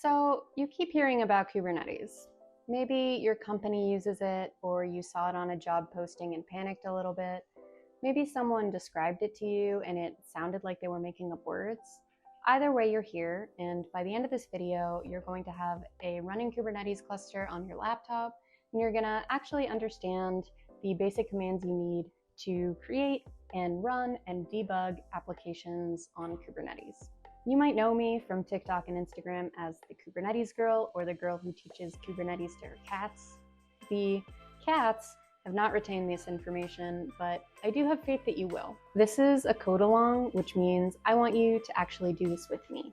So you keep hearing about Kubernetes. Maybe your company uses it, or you saw it on a job posting and panicked a little bit. Maybe someone described it to you and it sounded like they were making up words. Either way, you're here, and by the end of this video, you're going to have a running Kubernetes cluster on your laptop, and you're gonna actually understand the basic commands you need to create and run and debug applications on Kubernetes. You might know me from TikTok and Instagram as the Kubernetes girl, or the girl who teaches Kubernetes to her cats. The cats have not retained this information, but I do have faith that you will. This is a code along, which means I want you to actually do this with me.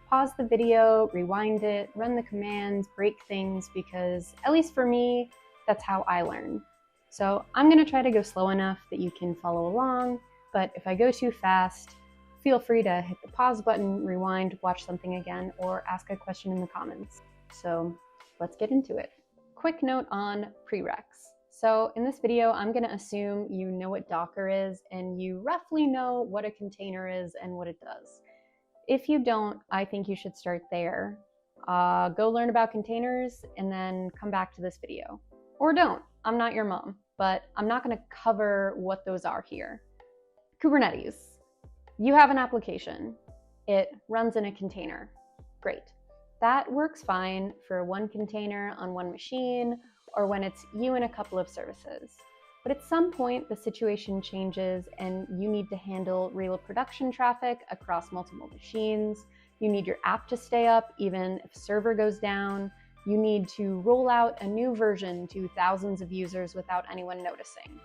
Pause the video, rewind it, run the commands, break things, because at least for me, that's how I learn. So I'm gonna try to go slow enough that you can follow along, but if I go too fast, feel free to hit the pause button, rewind, watch something again, or ask a question in the comments. So let's get into it. Quick note on prereqs. So in this video, I'm gonna assume you know what Docker is and you roughly know what a container is and what it does. If you don't, I think you should start there. Go learn about containers and then come back to this video. Or don't, I'm not your mom, but I'm not gonna cover what those are here. Kubernetes. You have an application. It runs in a container. Great. That works fine for one container on one machine, or when it's you and a couple of services. But at some point, the situation changes and you need to handle real production traffic across multiple machines. You need your app to stay up even if a server goes down. You need to roll out a new version to thousands of users without anyone noticing.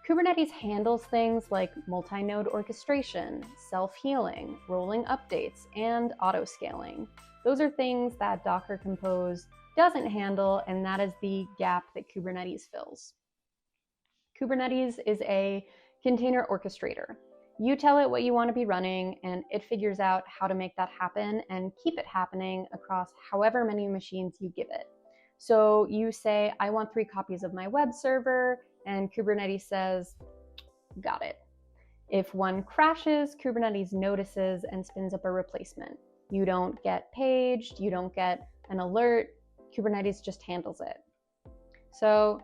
Kubernetes handles things like multi-node orchestration, self-healing, rolling updates, and auto-scaling. Those are things that Docker Compose doesn't handle, and that is the gap that Kubernetes fills. Kubernetes is a container orchestrator. You tell it what you want to be running, and it figures out how to make that happen and keep it happening across however many machines you give it. So you say, I want 3 copies of my web server, and Kubernetes says, got it. If one crashes, Kubernetes notices and spins up a replacement. You don't get paged, you don't get an alert, Kubernetes just handles it. So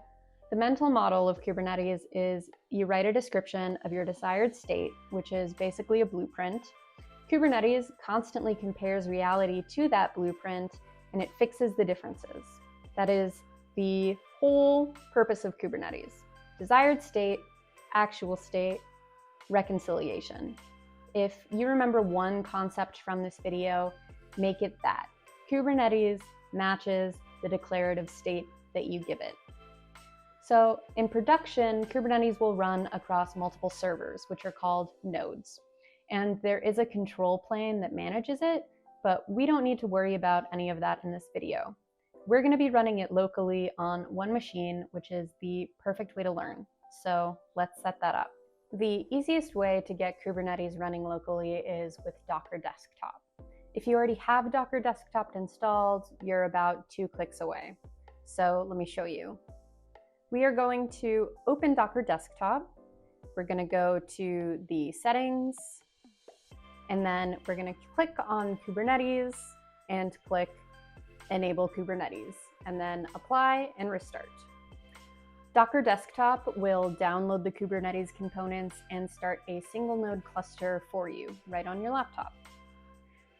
the mental model of Kubernetes is you write a description of your desired state, which is basically a blueprint. Kubernetes constantly compares reality to that blueprint, and it fixes the differences. That is the whole purpose of Kubernetes. Desired state, actual state, reconciliation. If you remember one concept from this video, make it that. Kubernetes matches the declarative state that you give it. So in production, Kubernetes will run across multiple servers, which are called nodes. And there is a control plane that manages it, but we don't need to worry about any of that in this video. We're going to be running it locally on one machine, which is the perfect way to learn. So let's set that up. The easiest way to get Kubernetes running locally is with Docker Desktop. If you already have Docker Desktop installed, you're about 2 clicks away. So let me show you. We are going to open Docker Desktop. We're going to go to the settings, and then we're going to click on Kubernetes and click Enable Kubernetes, and then apply and restart. Docker Desktop will download the Kubernetes components and start a single node cluster for you right on your laptop.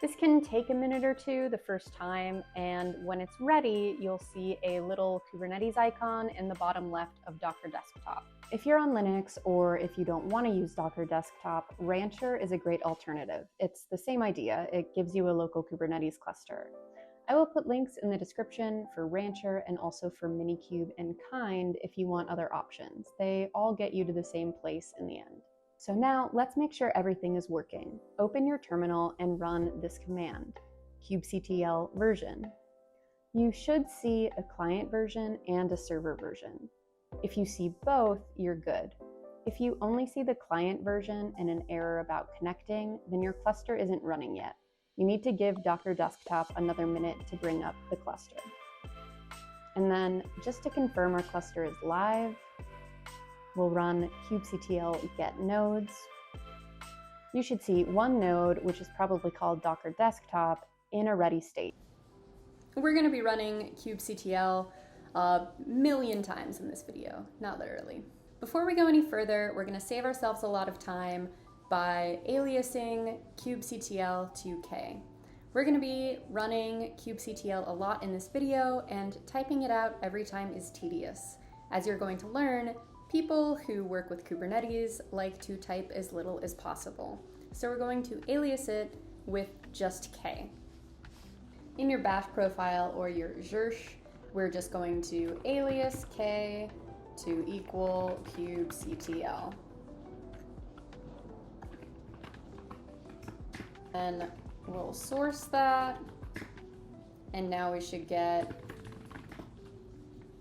This can take a minute or two the first time, and when it's ready, you'll see a little Kubernetes icon in the bottom left of Docker Desktop. If you're on Linux, or if you don't want to use Docker Desktop, Rancher is a great alternative. It's the same idea. It gives you a local Kubernetes cluster. I will put links in the description for Rancher and also for Minikube and Kind if you want other options. They all get you to the same place in the end. So now let's make sure everything is working. Open your terminal and run this command, kubectl version. You should see a client version and a server version. If you see both, you're good. If you only see the client version and an error about connecting, then your cluster isn't running yet. You need to give Docker Desktop another minute to bring up the cluster. And then just to confirm our cluster is live, we'll run kubectl get nodes. You should see one node, which is probably called Docker Desktop, in a ready state. We're going to be running kubectl a million times in this video, not literally. Before we go any further, we're going to save ourselves a lot of time by aliasing kubectl to k. We're going to be running kubectl a lot in this video, and typing it out every time is tedious. As you're going to learn, people who work with Kubernetes like to type as little as possible. So we're going to alias it with just k. In your bash profile or your zhirsh, we're just going to alias k to equal kubectl. And we'll source that, and now we should get,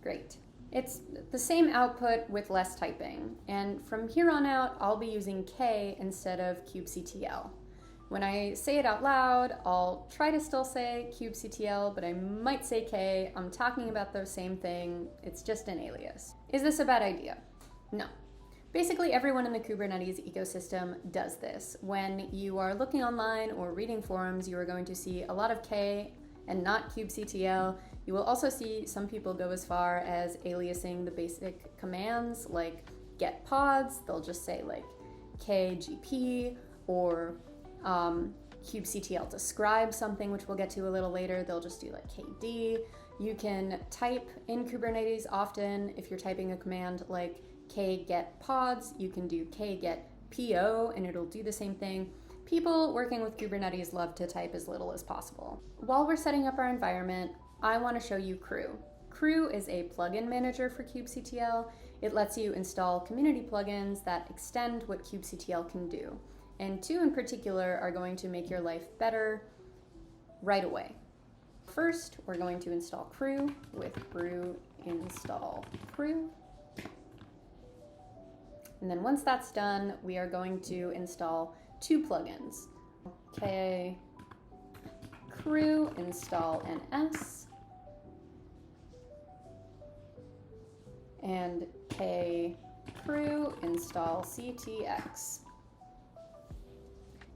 great. It's the same output with less typing, and from here on out, I'll be using k instead of kubectl. When I say it out loud, I'll try to still say kubectl, but I might say k. I'm talking about the same thing, it's just an alias. Is this a bad idea? No. Basically, everyone in the Kubernetes ecosystem does this. When you are looking online or reading forums, you are going to see a lot of k and not kubectl. You will also see some people go as far as aliasing the basic commands like get pods. They'll just say like kgp, or kubectl describe something, which we'll get to a little later. They'll just do like kd. You can type in Kubernetes often. If you're typing a command like kget pods, you can do kget po, and it'll do the same thing. People working with Kubernetes love to type as little as possible. While we're setting up our environment, I want to show you Crew. Crew is a plugin manager for kubectl. It lets you install community plugins that extend what kubectl can do. And two in particular are going to make your life better right away. First, we're going to install Crew with brew install Crew. And then once that's done, we are going to install two plugins. K crew install ns and k crew install ctx.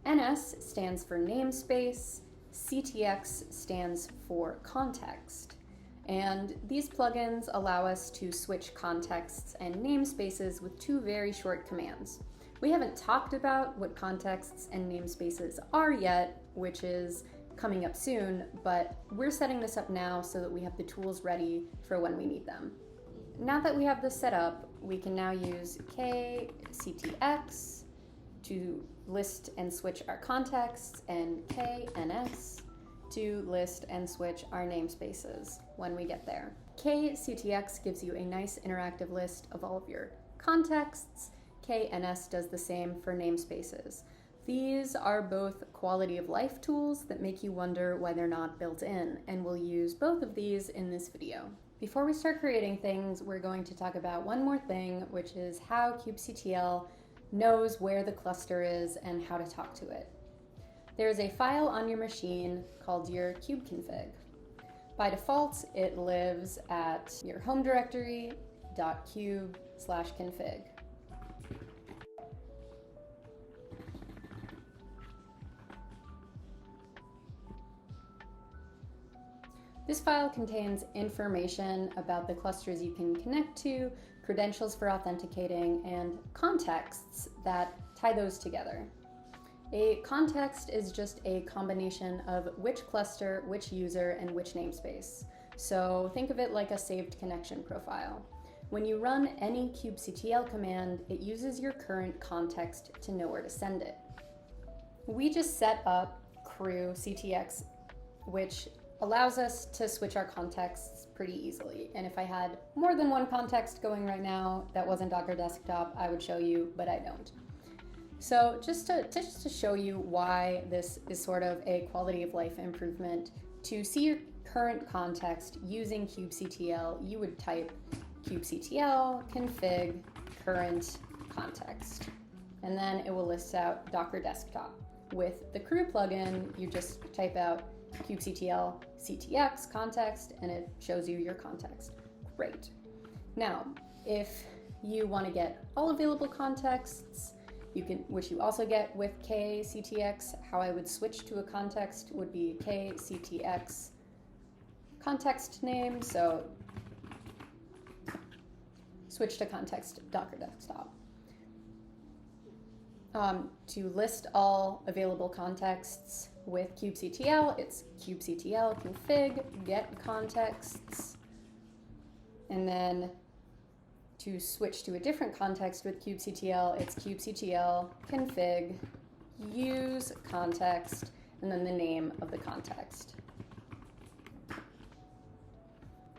NS stands for namespace, CTX stands for context. And these plugins allow us to switch contexts and namespaces with two very short commands. We haven't talked about what contexts and namespaces are yet, which is coming up soon, but we're setting this up now so that we have the tools ready for when we need them. Now that we have this set up, we can now use kctx to list and switch our contexts, and kns to list and switch our namespaces when we get there. kctx gives you a nice interactive list of all of your contexts. KNS does the same for namespaces. These are both quality of life tools that make you wonder why they're not built in, and we'll use both of these in this video. Before we start creating things, we're going to talk about one more thing, which is how kubectl knows where the cluster is and how to talk to it. There is a file on your machine called your kubeconfig. By default, it lives at your home directory .kube/config. This file contains information about the clusters you can connect to, credentials for authenticating, and contexts that tie those together. A context is just a combination of which cluster, which user, and which namespace. So think of it like a saved connection profile. When you run any kubectl command, it uses your current context to know where to send it. We just set up crew ctx, which allows us to switch our contexts pretty easily. And if I had more than one context going right now that wasn't Docker Desktop, I would show you, but I don't. So just to show you why this is sort of a quality of life improvement, to see your current context using kubectl, you would type kubectl config current context, and then it will list out Docker Desktop. With the crew plugin, you just type out kubectl ctx context, and it shows you your context. Great. Now, if you want to get all available contexts, you can, which you also get with kctx, how I would switch to a context would be kctx context name, so switch to context Docker desktop. To list all available contexts with kubectl, it's kubectl config get contexts. And then to switch to a different context with kubectl, it's kubectl config use context, and then the name of the context.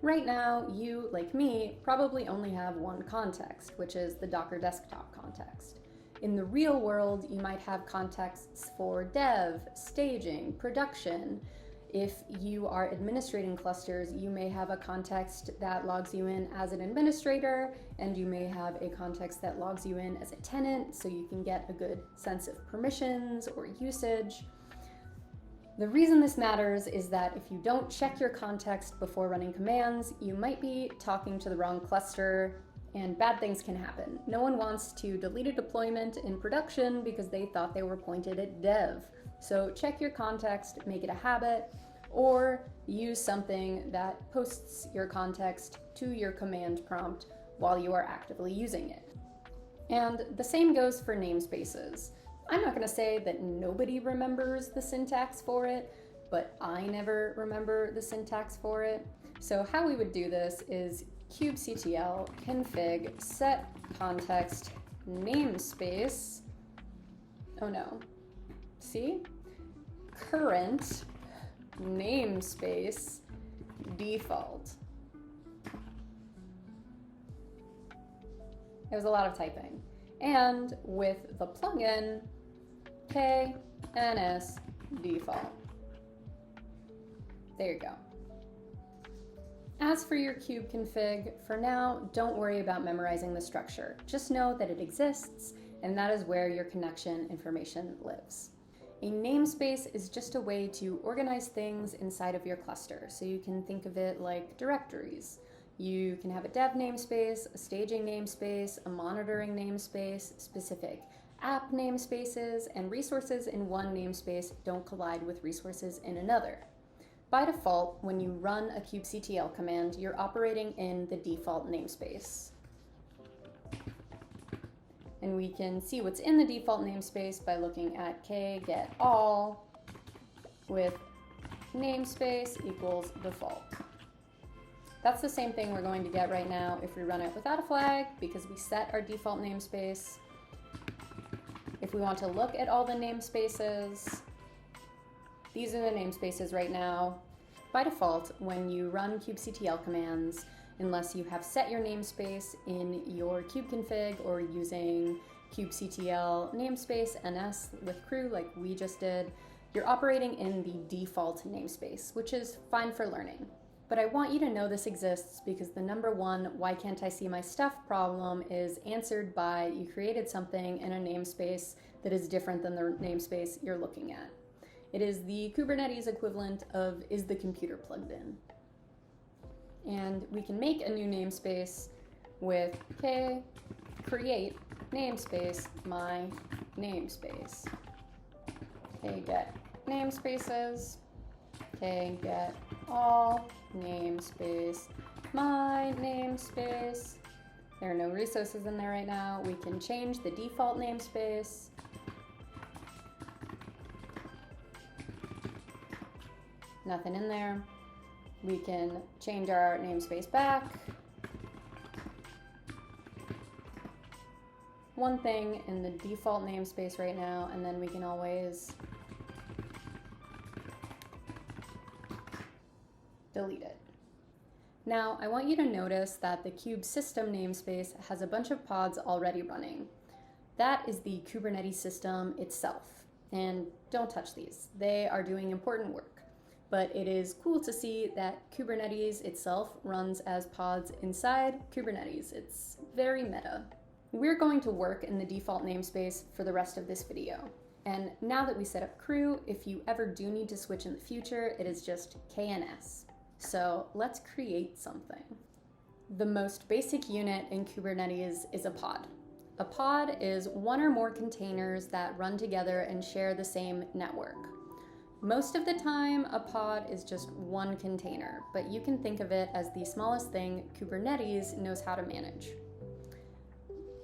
Right now, you, like me, probably only have one context, which is the Docker desktop context. In the real world, you might have contexts for dev, staging, production. If you are administrating clusters, you may have a context that logs you in as an administrator, and you may have a context that logs you in as a tenant, so you can get a good sense of permissions or usage. The reason this matters is that if you don't check your context before running commands, you might be talking to the wrong cluster, and bad things can happen. No one wants to delete a deployment in production because they thought they were pointed at dev. So check your context, make it a habit, or use something that posts your context to your command prompt while you are actively using it. And the same goes for namespaces. I'm not going to say that nobody remembers the syntax for it, but I never remember the syntax for it. So how we would do this is kubectl config set context namespace. Oh no. See? Current namespace default. It was a lot of typing. And with the plugin, KNS default. There you go. As for your kubeconfig, for now, don't worry about memorizing the structure. Just know that it exists, and that is where your connection information lives. A namespace is just a way to organize things inside of your cluster. So you can think of it like directories. You can have a dev namespace, a staging namespace, a monitoring namespace, specific app namespaces, and resources in one namespace don't collide with resources in another. By default, when you run a kubectl command, you're operating in the default namespace. And we can see what's in the default namespace by looking at kgetAll with namespace equals default. That's the same thing we're going to get right now if we run it without a flag, because we set our default namespace. If we want to look at all the namespaces, these are the namespaces right now. By default, when you run kubectl commands, unless you have set your namespace in your kubeconfig or using kubectl namespace ns with crew like we just did, you're operating in the default namespace, which is fine for learning. But I want you to know this exists because the number one why can't I see my stuff problem is answered by you created something in a namespace that is different than the namespace you're looking at. It is the Kubernetes equivalent of is the computer plugged in? And we can make a new namespace with k create namespace my namespace. K get namespaces, k get all namespace my namespace. There are no resources in there right now. We can change the default namespace. Nothing in there. We can change our namespace back. One thing in the default namespace right now, and then we can always delete it. Now, I want you to notice that the kube system namespace has a bunch of pods already running. That is the Kubernetes system itself. And don't touch these. They are doing important work. But it is cool to see that Kubernetes itself runs as pods inside Kubernetes. It's very meta. We're going to work in the default namespace for the rest of this video. And now that we set up crew, if you ever do need to switch in the future, it is just KNS. So let's create something. The most basic unit in Kubernetes is a pod. A pod is one or more containers that run together and share the same network. Most of the time, a pod is just one container, but you can think of it as the smallest thing Kubernetes knows how to manage.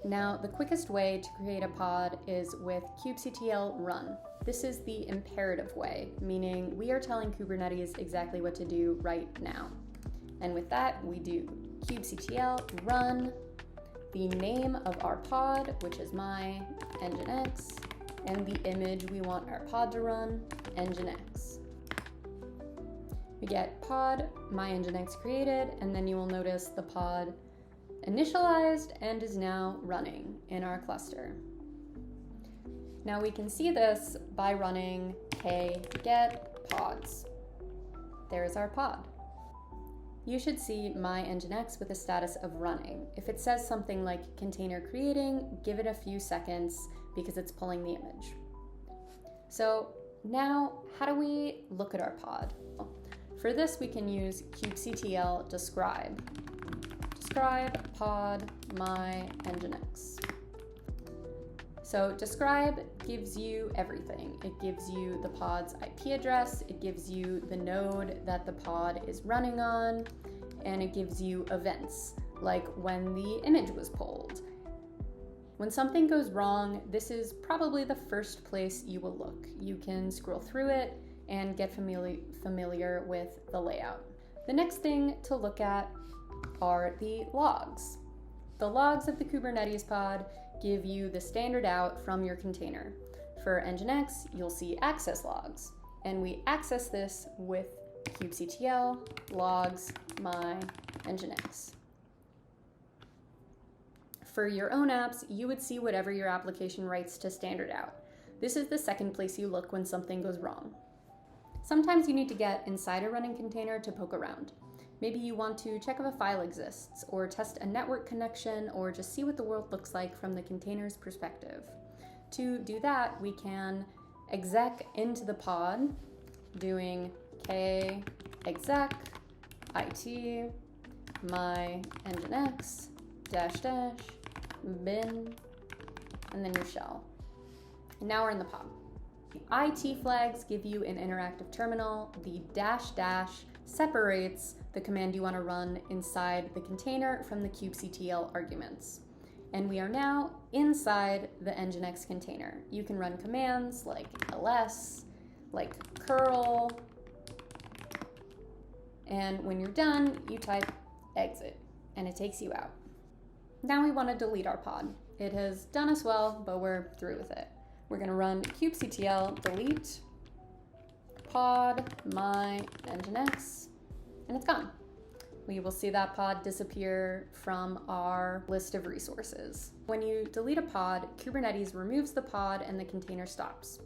Now, the quickest way to create a pod is with kubectl run. This is the imperative way, meaning we are telling Kubernetes exactly what to do right now. And with that, we do kubectl run the name of our pod, which is my nginx, and the image we want our pod to run, nginx. We get pod my nginx created, and then you will notice the pod initialized and is now running in our cluster. Now we can see this by running get pods. There's our pod. You should see my nginx with a status of running. If it says something like container creating, give it a few seconds because it's pulling the image. So now, how do we look at our pod? For this, we can use kubectl describe. Describe pod my nginx. So describe gives you everything. It gives you the pod's IP address, it gives you the node that the pod is running on, and it gives you events, like when the image was pulled. When something goes wrong, this is probably the first place you will look. You can scroll through it and get familiar with the layout. The next thing to look at are the logs. The logs of the Kubernetes pod give you the standard out from your container. For nginx, you'll see access logs, and we access this with kubectl logs my nginx. For your own apps, you would see whatever your application writes to standard out. This is the second place you look when something goes wrong. Sometimes you need to get inside a running container to poke around. Maybe you want to check if a file exists, or test a network connection, or just see what the world looks like from the container's perspective. To do that, we can exec into the pod, doing k exec it my nginx -- bin, and then your shell. And now we're in the pod. The IT flags give you an interactive terminal. The -- separates the command you want to run inside the container from the kubectl arguments. And we are now inside the nginx container. You can run commands like ls, like curl, and when you're done, you type exit, and it takes you out. Now we want to delete our pod. It has done us well, but we're through with it. We're going to run kubectl delete pod my nginx, and it's gone. We will see that pod disappear from our list of resources. When you delete a pod, Kubernetes removes the pod and the container stops.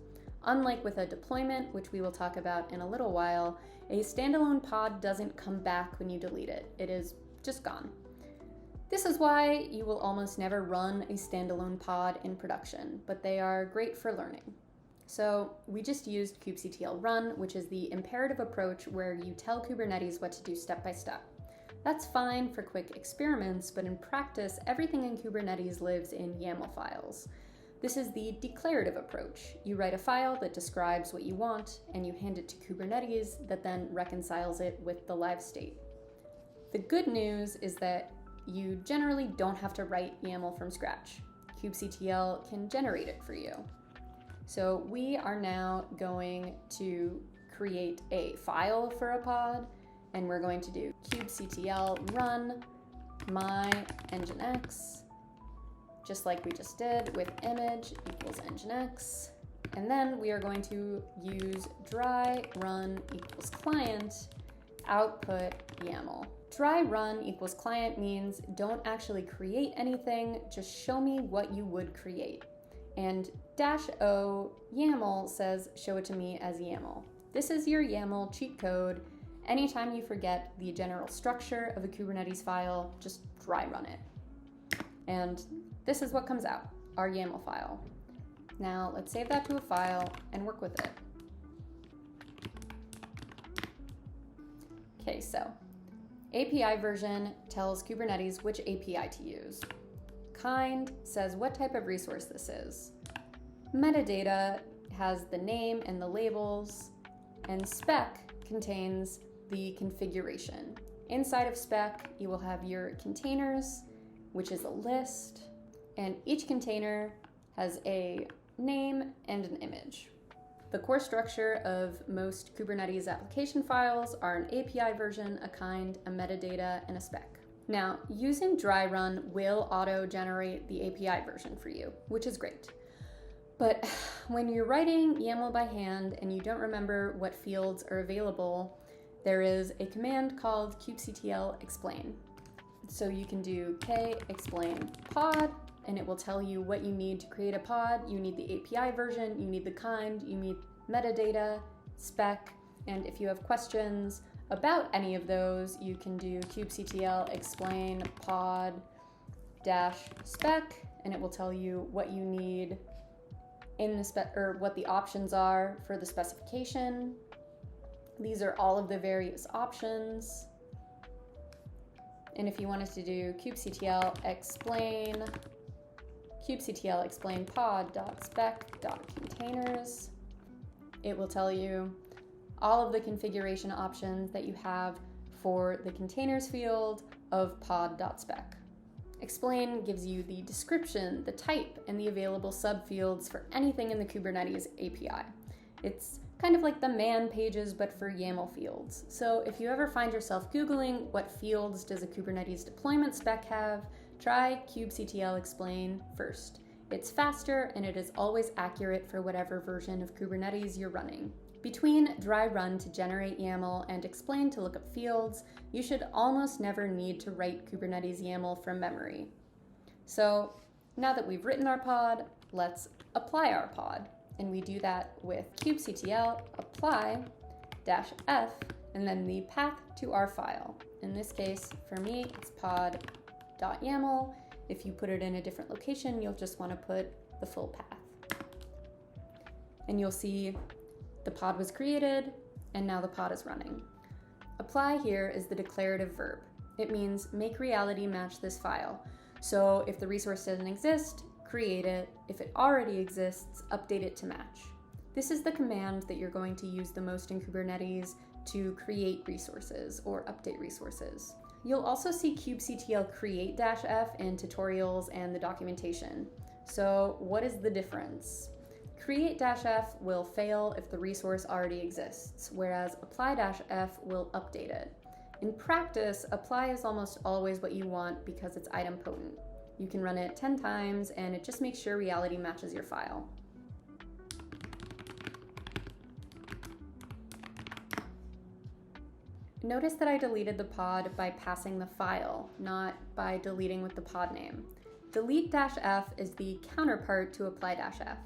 Unlike with a deployment, which we will talk about in a little while, a standalone pod doesn't come back when you delete it. It is just gone. This is why you will almost never run a standalone pod in production, but they are great for learning. So we just used kubectl run, which is the imperative approach where you tell Kubernetes what to do step by step. That's fine for quick experiments, but in practice, everything in Kubernetes lives in YAML files. This is the declarative approach. You write a file that describes what you want, and you hand it to Kubernetes that then reconciles it with the live state. The good news is that you generally don't have to write YAML from scratch. kubectl can generate it for you. So we are now going to create a file for a pod, and we're going to do kubectl run my nginx, just like we just did with image equals nginx. And then we are going to use dry run equals client output YAML. Dry run equals client means don't actually create anything, just show me what you would create. And -o YAML says show it to me as YAML. This is your YAML cheat code. Anytime you forget the general structure of a Kubernetes file, just dry run it. And this is what comes out, our YAML file. Now let's save that to a file and work with it. Okay, so API version tells Kubernetes which API to use. Kind says what type of resource this is. Metadata has the name and the labels. And spec contains the configuration. Inside of spec, you will have your containers, which is a list, and each container has a name and an image. The core structure of most Kubernetes application files are an API version, a kind, a metadata, and a spec. Now, using dry run will auto-generate the API version for you, which is great. But when you're writing YAML by hand and you don't remember what fields are available, there is a command called kubectl explain. So you can do k explain pod, and it will tell you what you need to create a pod. You need the API version, you need the kind, you need metadata, spec, and if you have questions about any of those, you can do kubectl explain pod dash spec, and it will tell you what you need in the spec, or what the options are for the specification. These are all of the various options. And if you wanted to do kubectl explain pod.spec.containers, it will tell you all of the configuration options that you have for the containers field of pod.spec. Explain gives you the description, the type, and the available subfields for anything in the Kubernetes API. It's kind of like the man pages, but for YAML fields. So if you ever find yourself Googling what fields does a Kubernetes deployment spec have, try kubectl explain first. It's faster and it is always accurate for whatever version of Kubernetes you're running. Between dry run to generate YAML and explain to look up fields, you should almost never need to write Kubernetes YAML from memory. So now that we've written our pod, let's apply our pod. And we do that with kubectl apply-f and then the path to our file. In this case, for me, it's pod.yaml. If you put it in a different location, you'll just want to put the full path. And you'll see the pod was created, and now the pod is running. Apply here is the declarative verb. It means make reality match this file. So if the resource doesn't exist, create it. If it already exists, update it to match. This is the command that you're going to use the most in Kubernetes to create resources or update resources. You'll also see kubectl create-f in tutorials and the documentation. So what is the difference? Create-f will fail if the resource already exists, whereas apply-f will update it. In practice, apply is almost always what you want because it's idempotent. You can run it 10 times and it just makes sure reality matches your file. Notice that I deleted the pod by passing the file, not by deleting with the pod name. Delete-f is the counterpart to apply-f.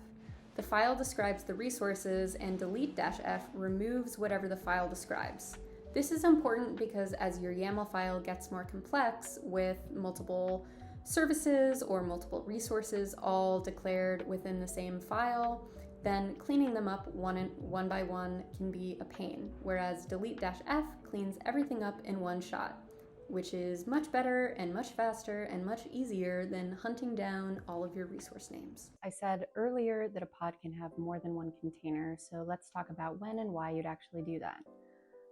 The file describes the resources and delete-f removes whatever the file describes. This is important because as your YAML file gets more complex with multiple services or multiple resources all declared within the same file, then cleaning them up one by one can be a pain, whereas delete-f cleans everything up in one shot, which is much better and much faster and much easier than hunting down all of your resource names. I said earlier that a pod can have more than one container, so let's talk about when and why you'd actually do that.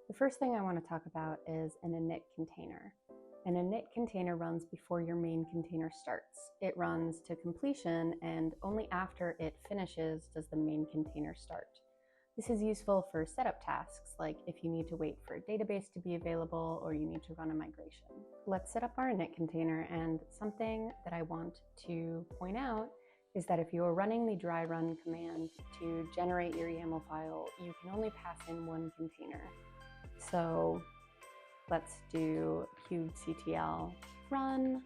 The first thing I want to talk about is an init container. An init container runs before your main container starts. It runs to completion, and only after it finishes does the main container start. This is useful for setup tasks, like if you need to wait for a database to be available or you need to run a migration. Let's set up our init container, and something that I want to point out is that if you're running the dry run command to generate your YAML file, you can only pass in one container. So let's do kubectl run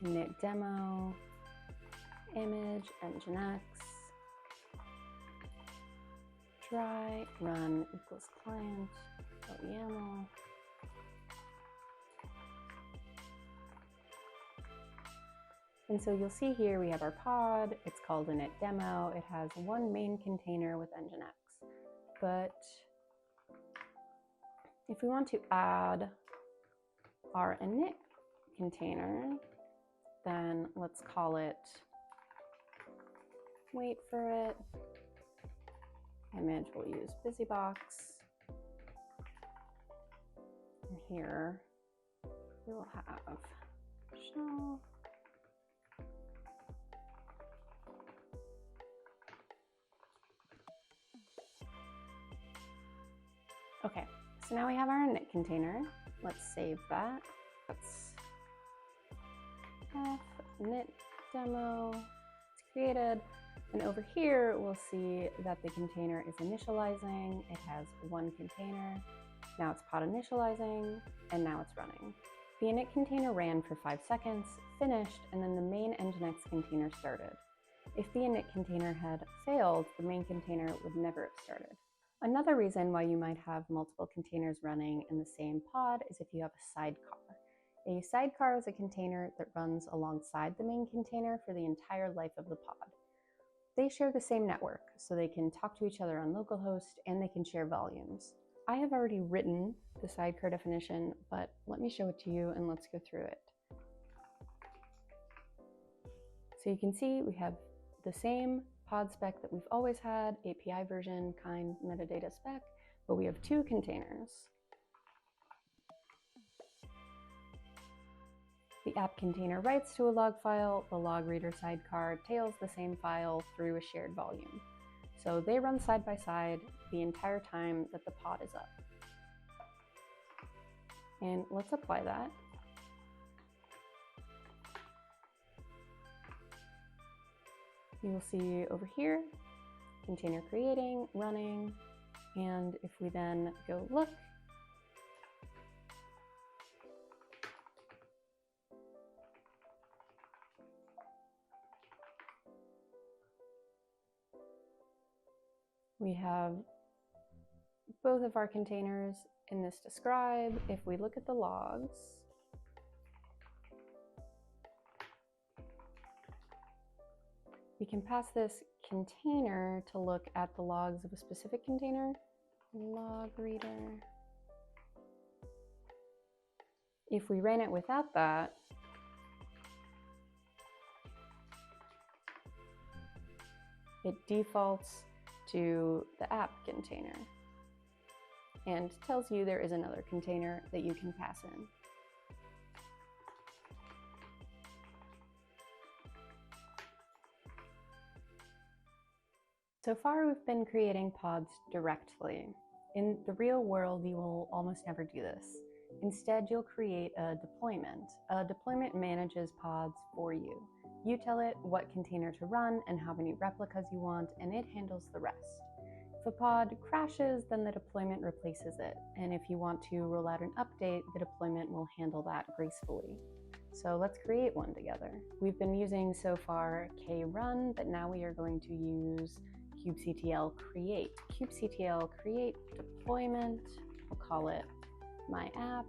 init demo image nginx dry run equals client.yaml. And so you'll see here we have our pod. It's called init demo. It has one main container with nginx. But if we want to add our init container, then let's call it, wait for it, image, we'll use BusyBox. And here we will have shell. Okay, so now we have our init container. Let's save that. Let's init demo. It's created. And over here, we'll see that the container is initializing. It has one container. Now it's pod initializing, and now it's running. The init container ran for 5 seconds, finished, and then the main nginx container started. If the init container had failed, the main container would never have started. Another reason why you might have multiple containers running in the same pod is if you have a sidecar. A sidecar is a container that runs alongside the main container for the entire life of the pod. They share the same network, so they can talk to each other on localhost and they can share volumes. I have already written the sidecar definition, but let me show it to you and let's go through it. So you can see we have the same pod spec that we've always had, API version, kind, metadata spec, but we have 2 containers. The app container writes to a log file, the log reader sidecar tails the same file through a shared volume. So they run side by side the entire time that the pod is up. And let's apply that. You will see over here, container creating, running, and if we then go look, we have both of our containers in this describe. If we look at the logs, we can pass this container to look at the logs of a specific container. Log reader. If we ran it without that, it defaults to the app container and tells you there is another container that you can pass in. So far, we've been creating pods directly. In the real world, you will almost never do this. Instead, you'll create a deployment. A deployment manages pods for you. You tell it what container to run and how many replicas you want, and it handles the rest. If a pod crashes, then the deployment replaces it. And if you want to roll out an update, the deployment will handle that gracefully. So let's create one together. We've been using so far krun, but now we are going to use kubectl create. Kubectl create deployment, we'll call it my app.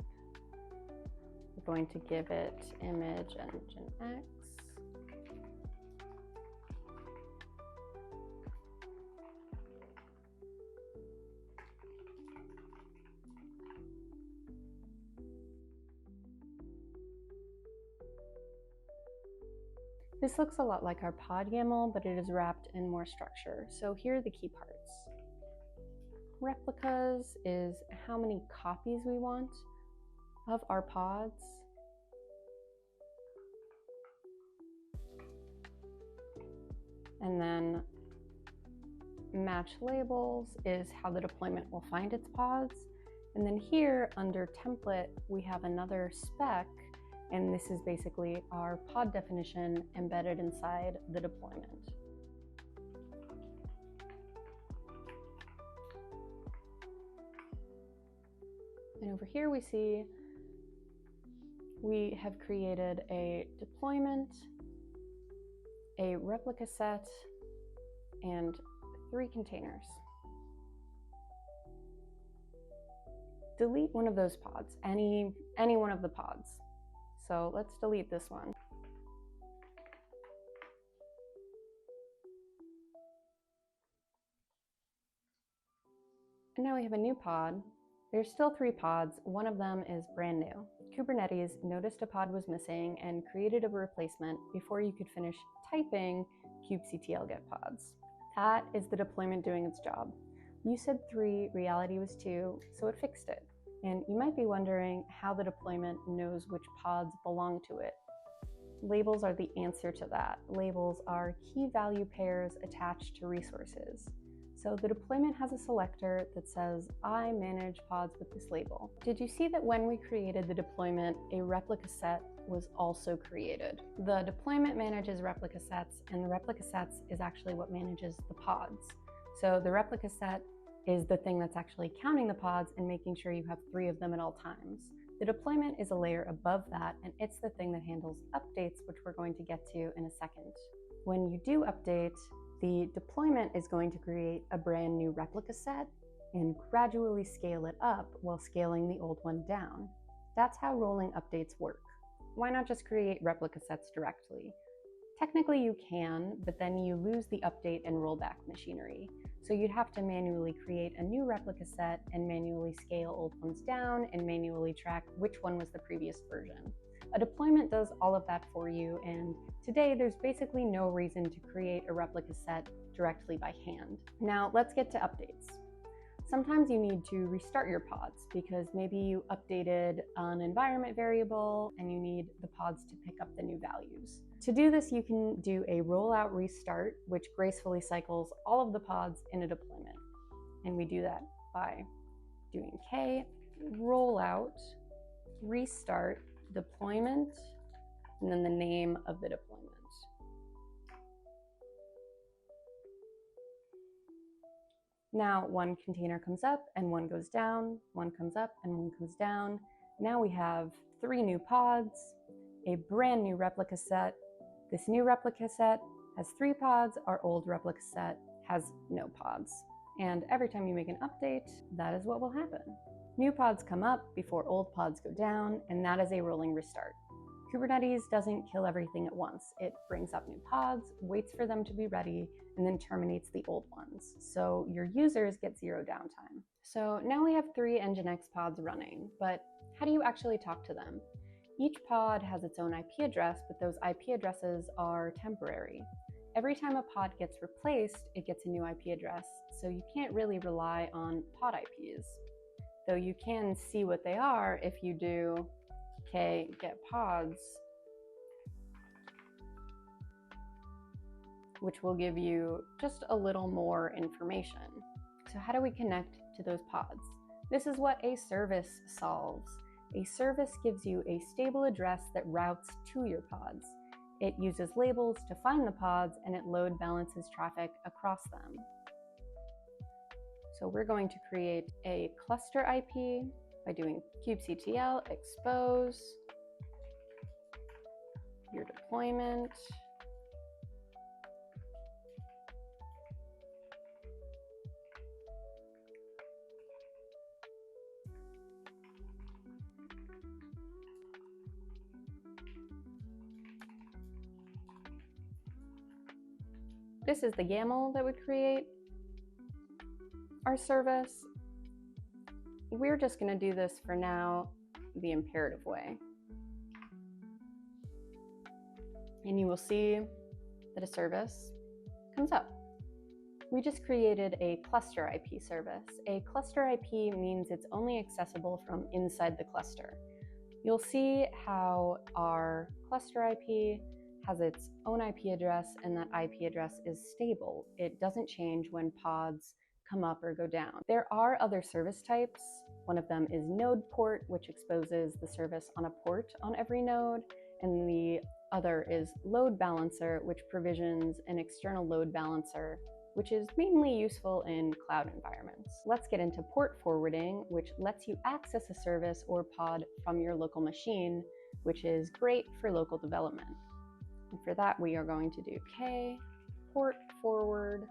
We're going to give it image nginx. This looks a lot like our pod YAML, but it is wrapped in more structure. So here are the key parts. Replicas is how many copies we want of our pods. And then match labels is how the deployment will find its pods. And then here under template, we have another spec. And this is basically our pod definition embedded inside the deployment. And over here we see we have created a deployment, a replica set, and 3 containers. Delete one of those pods, any one of the pods. So let's delete this one. And now we have a new pod. There's still 3 pods. One of them is brand new. Kubernetes noticed a pod was missing and created a replacement before you could finish typing kubectl get pods. That is the deployment doing its job. You said 3, reality was 2, so it fixed it. And you might be wondering how the deployment knows which pods belong to it. Labels are the answer to that. Labels are key value pairs attached to resources. So the deployment has a selector that says, I manage pods with this label. Did you see that when we created the deployment, a replica set was also created? The deployment manages replica sets, and the replica sets is actually what manages the pods. So the replica set is the thing that's actually counting the pods and making sure you have 3 of them at all times. The deployment is a layer above that, and it's the thing that handles updates, which we're going to get to in a second. When you do update, the deployment is going to create a brand new replica set and gradually scale it up while scaling the old one down. That's how rolling updates work. Why not just create replica sets directly? Technically you can, but then you lose the update and rollback machinery. So you'd have to manually create a new replica set and manually scale old ones down and manually track which one was the previous version. A deployment does all of that for you, and today there's basically no reason to create a replica set directly by hand. Now let's get to updates. Sometimes you need to restart your pods because maybe you updated an environment variable and you need the pods to pick up the new values. To do this, you can do a rollout restart, which gracefully cycles all of the pods in a deployment. And we do that by doing k rollout restart deployment and then the name of the deployment. Now one container comes up and one goes down, one comes up and one comes down. Now we have 3 new pods, a brand new replica set. This new replica set has 3 pods, our old replica set has no pods. And every time you make an update, that is what will happen. New pods come up before old pods go down, and that is a rolling restart. Kubernetes doesn't kill everything at once. It brings up new pods, waits for them to be ready, and then terminates the old ones. So your users get 0 downtime. So now we have 3 Nginx pods running, but how do you actually talk to them? Each pod has its own IP address, but those IP addresses are temporary. Every time a pod gets replaced, it gets a new IP address, so you can't really rely on pod IPs. Though you can see what they are if you do k get pods, which will give you just a little more information. So how do we connect to those pods? This is what a service solves. A service gives you a stable address that routes to your pods. It uses labels to find the pods, and it load balances traffic across them. So we're going to create a cluster IP by doing kubectl expose your deployment. This is the YAML that would create our service. We're just going to do this for now the imperative way. And you will see that a service comes up. We just created a cluster IP service. A cluster IP means it's only accessible from inside the cluster. You'll see how our cluster IP has its own IP address, and that IP address is stable. It doesn't change when pods come up or go down. There are other service types. One of them is node port, which exposes the service on a port on every node, and the other is load balancer, which provisions an external load balancer, which is mainly useful in cloud environments. Let's get into port forwarding, which lets you access a service or pod from your local machine, which is great for local development. And for that, we are going to do k port forward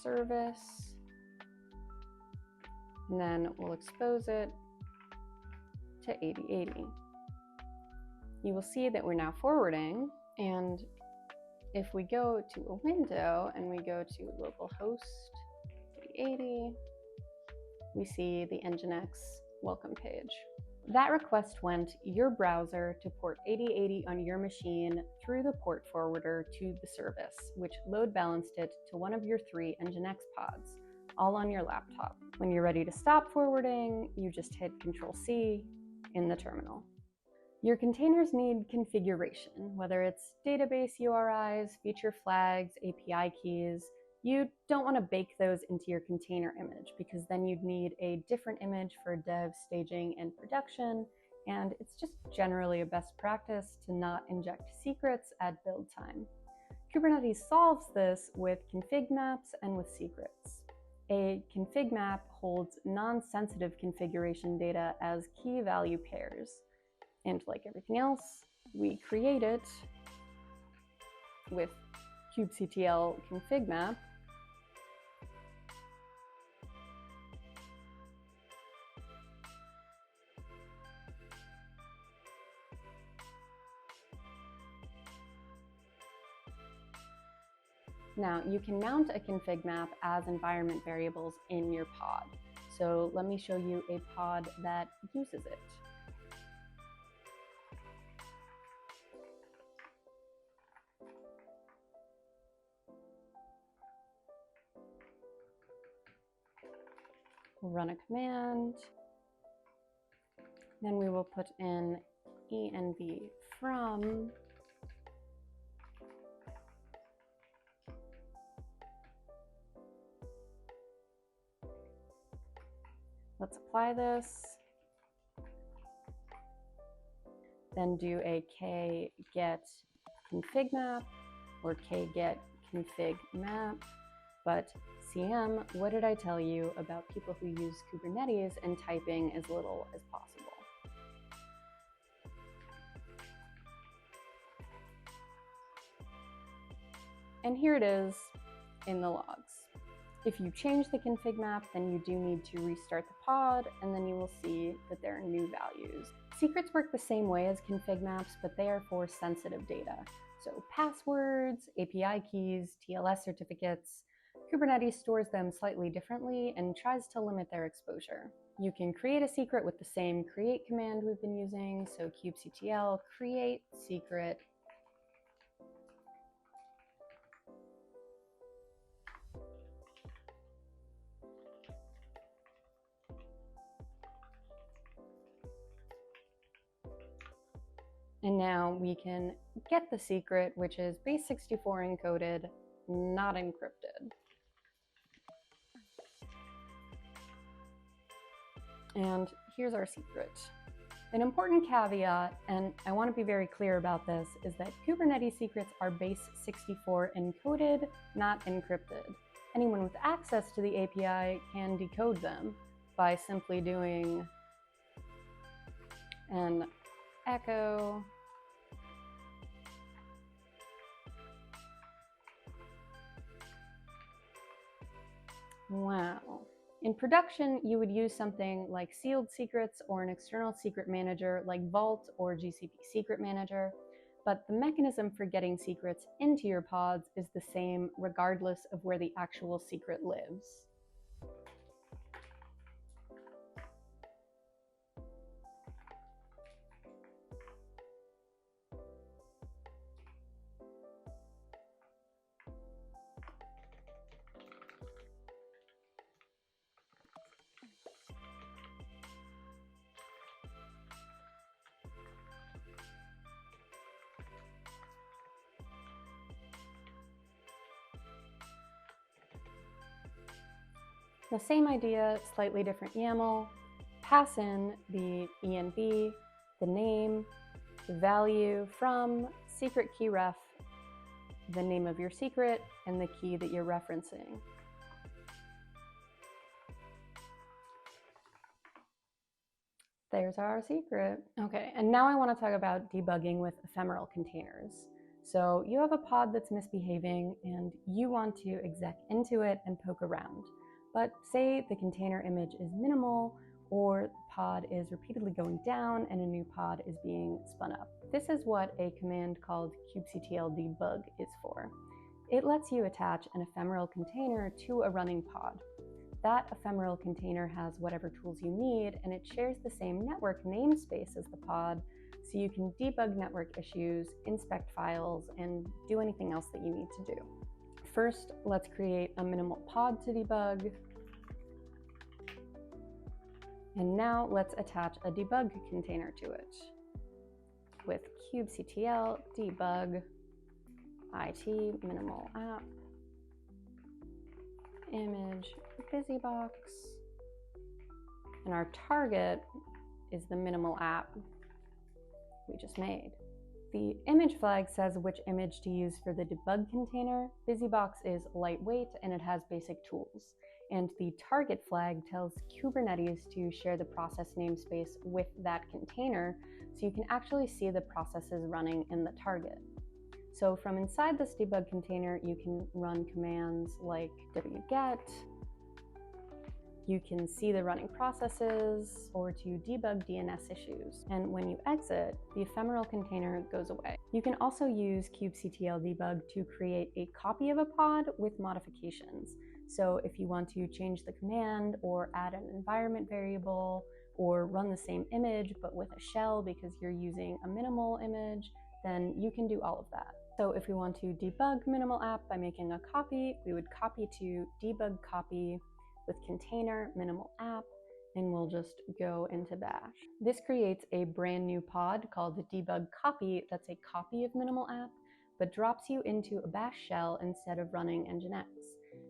service, and then we'll expose it to 8080. You will see that we're now forwarding, and if we go to a window and we go to localhost 8080, we see the Nginx welcome page. That request went your browser to port 8080 on your machine through the port forwarder to the service, which load balanced it to one of your 3 Nginx pods, all on your laptop. When you're ready to stop forwarding, you just hit Ctrl-C in the terminal. Your containers need configuration, whether it's database URIs, feature flags, API keys. You don't want to bake those into your container image because then you'd need a different image for dev, staging, and production, and it's just generally a best practice to not inject secrets at build time. Kubernetes solves this with ConfigMaps and with secrets. A config map holds non-sensitive configuration data as key value pairs. And like everything else, we create it with kubectl config map. Now, you can mount a config map as environment variables in your pod. So let me show you a pod that uses it. We'll run a command. Then we will put in env from Let's apply this, then do a kget config map or kget config map. But CM, what did I tell you about people who use Kubernetes and typing as little as possible? And here it is in the logs. If you change the config map, then you do need to restart the pod, and then you will see that there are new values. Secrets work the same way as config maps, but they are for sensitive data. So passwords, API keys, TLS certificates. Kubernetes stores them slightly differently and tries to limit their exposure. You can create a secret with the same create command we've been using, so kubectl create secret. And now we can get the secret, which is base64 encoded, not encrypted. And here's our secret. An important caveat, and I want to be very clear about this, is that Kubernetes secrets are base64 encoded, not encrypted. Anyone with access to the API can decode them by simply doing an echo wow. In production, you would use something like sealed secrets or an external secret manager like Vault or GCP Secret Manager, but the mechanism for getting secrets into your pods is the same regardless of where the actual secret lives. The same idea, slightly different YAML. Pass in the env, the name, the value from secret key ref, the name of your secret, and the key that you're referencing. There's our secret. Okay, and now I want to talk about debugging with ephemeral containers. So you have a pod that's misbehaving and you want to exec into it and poke around. But say the container image is minimal or the pod is repeatedly going down and a new pod is being spun up. This is what a command called kubectl debug is for. It lets you attach an ephemeral container to a running pod. That ephemeral container has whatever tools you need, and it shares the same network namespace as the pod, so you can debug network issues, inspect files, and do anything else that you need to do. First, let's create a minimal pod to debug. And now let's attach a debug container to it with kubectl debug it minimal app image busybox, and our target is the minimal app we just made. The image flag says which image to use for the debug container. Busybox is lightweight and it has basic tools. And the target flag tells Kubernetes to share the process namespace with that container so you can actually see the processes running in the target. So from inside this debug container, you can run commands like wget, you can see the running processes, or to debug DNS issues. And when you exit, the ephemeral container goes away. You can also use kubectl debug to create a copy of a pod with modifications. So if you want to change the command or add an environment variable or run the same image but with a shell because you're using a minimal image, then you can do all of that. So if we want to debug minimal app by making a copy, we would copy to debug copy with container minimal app, and we'll just go into bash. This creates a brand new pod called the debug copy that's a copy of minimal app, but drops you into a bash shell instead of running nginx,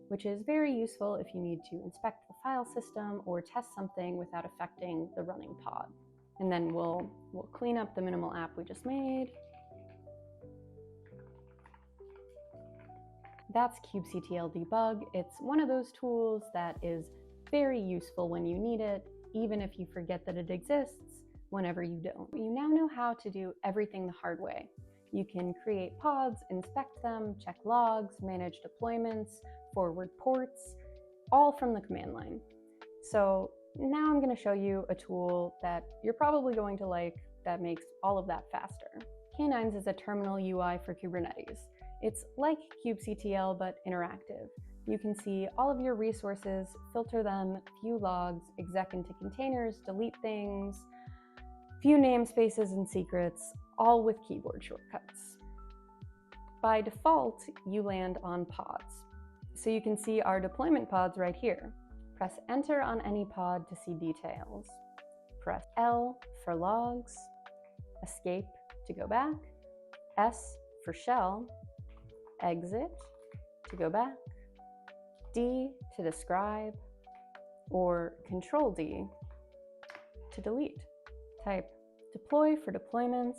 which is very useful if you need to inspect the file system or test something without affecting the running pod. And then we'll clean up the minimal app we just made. That's kubectl debug. It's one of those tools that is very useful when you need it, even if you forget that it exists whenever you don't. You now know how to do everything the hard way. You can create pods, inspect them, check logs, manage deployments, forward ports, all from the command line. So now I'm going to show you a tool that you're probably going to like that makes all of that faster. K9s is a terminal UI for Kubernetes. It's like kubectl, but interactive. You can see all of your resources, filter them, view logs, exec into containers, delete things, view namespaces and secrets, all with keyboard shortcuts. By default, you land on pods. So you can see our deployment pods right here. Press enter on any pod to see details. Press L for logs, escape to go back, S for shell, exit to go back, D to describe, or Control D to delete. Type deploy for deployments,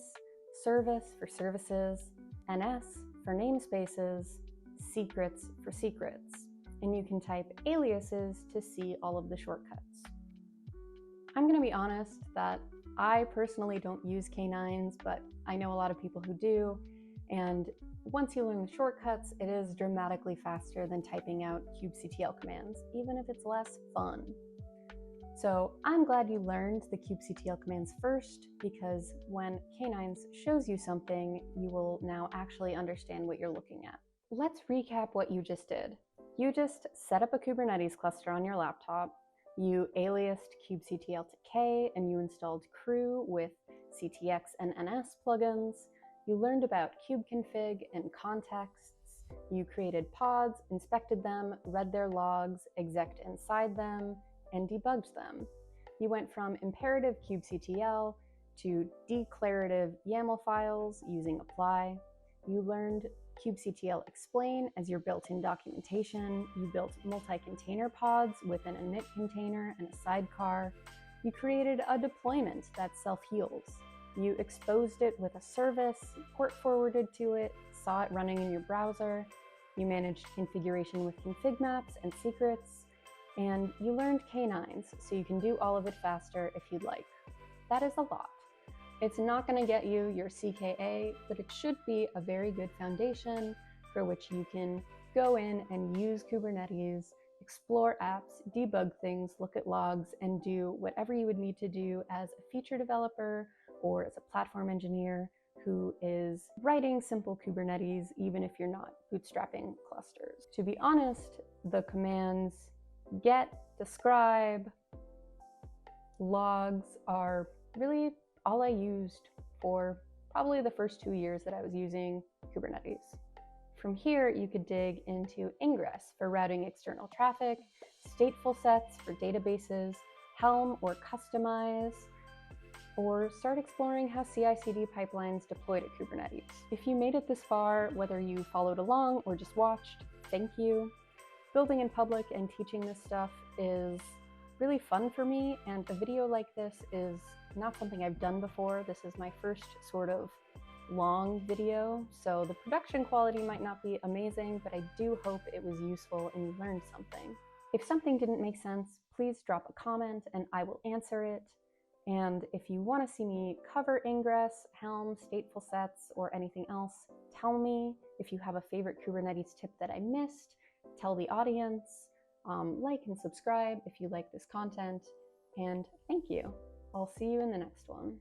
service for services, NS for namespaces, secrets for secrets. And you can type aliases to see all of the shortcuts. I'm going to be honest that I personally don't use K9s, but I know a lot of people who do. And once you learn the shortcuts, it is dramatically faster than typing out kubectl commands, even if it's less fun. So I'm glad you learned the kubectl commands first, because when K9s shows you something, you will now actually understand what you're looking at. Let's recap what you just did. You just set up a Kubernetes cluster on your laptop, you aliased kubectl to K, and you installed crew with CTX and NS plugins. You learned about Kubeconfig and Contexts. You created pods, inspected them, read their logs, exec'd inside them, and debugged them. You went from imperative kubectl to declarative YAML files using apply. You learned kubectl explain as your built-in documentation. You built multi-container pods within a init container and a sidecar. You created a deployment that self-heals. You exposed it with a service, port forwarded to it, saw it running in your browser. You managed configuration with ConfigMaps and Secrets, and you learned K9s, so you can do all of it faster if you'd like. That is a lot. It's not going to get you your CKA, but it should be a very good foundation for which you can go in and use Kubernetes, explore apps, debug things, look at logs, and do whatever you would need to do as a feature developer or as a platform engineer who is writing simple Kubernetes, even if you're not bootstrapping clusters. To be honest, the commands get, describe, logs are really all I used for probably the first 2 years that I was using Kubernetes. From here, you could dig into ingress for routing external traffic, stateful sets for databases, Helm or Customize, or start exploring how CI/CD pipelines deploy to Kubernetes. If you made it this far, whether you followed along or just watched, thank you. Building in public and teaching this stuff is really fun for me, and a video like this is not something I've done before. This is my first sort of long video, so the production quality might not be amazing, but I do hope it was useful and you learned something. If something didn't make sense, please drop a comment and I will answer it. And if you want to see me cover ingress, Helm, stateful sets, or anything else, tell me. If you have a favorite Kubernetes tip that I missed, tell the audience. Like and subscribe if you like this content, and thank you. I'll see you in the next one.